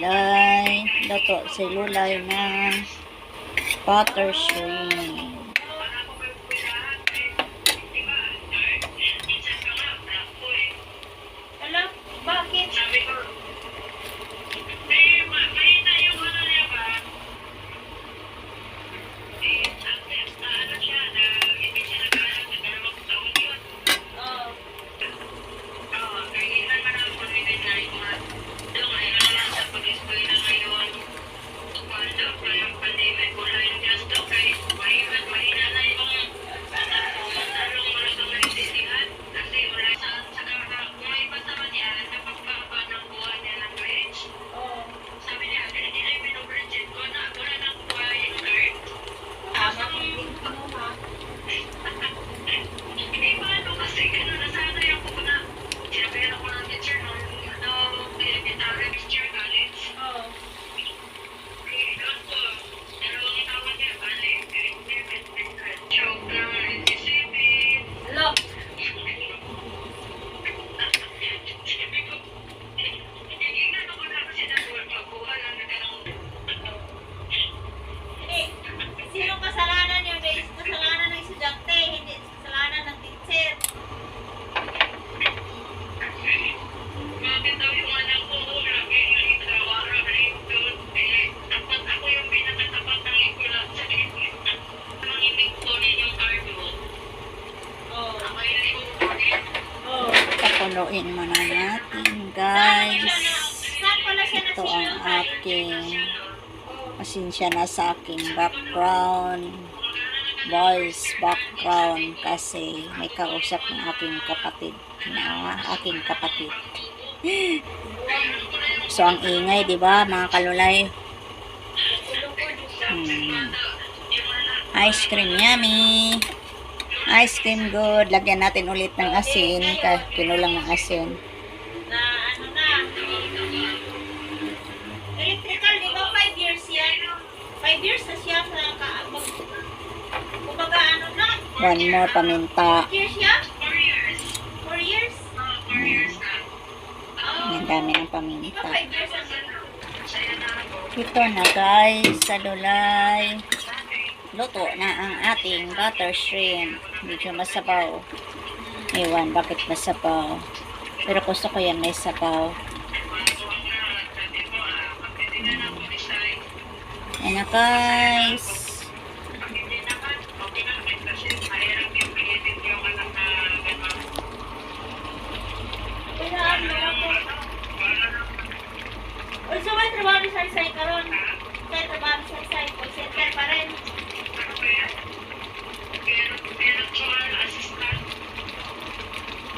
lulay. Luto si lulay na butter shrimp. Alam, bakit? Sino kasalanan yun guys? Kasalanan ng estudyante, hindi kasalanan ng teacher. Bakit daw yung anak ko lagi doon? Dapat ako yung pinakatapat ng ikula sa manginig ko yung cardio. Ako yung ikukunin. Pakuloyin muna natin, guys. Saan pala siya Ito ang aking pasensya na sa aking background, voice background, kasi may kausap ng aking kapatid. So ang ingay, di ba, mga kalulay? Ice cream yummy. Ice cream good. Lagyan natin ulit ng asin, kinulang ng asin. na ano na. Electrical, di ba 5 years yan? 5 years na siya sa kumbaga ano na? One more paminta. 8 years siya? 4 years. 4 years? 4 years na. Ang dami ng Di ba paminta. 5 years na siya? Saya na ako. Ito na, guys, sa lulay. Luto na ang ating butter shrimp. Medyo masabaw. Ewan, bakit masabaw? Pero gusto ko yan may sabaw. Ayan na, guys. Kailangan mo ako. Also, may trabaho ni Saysay karon. May trabaho ni Saysay.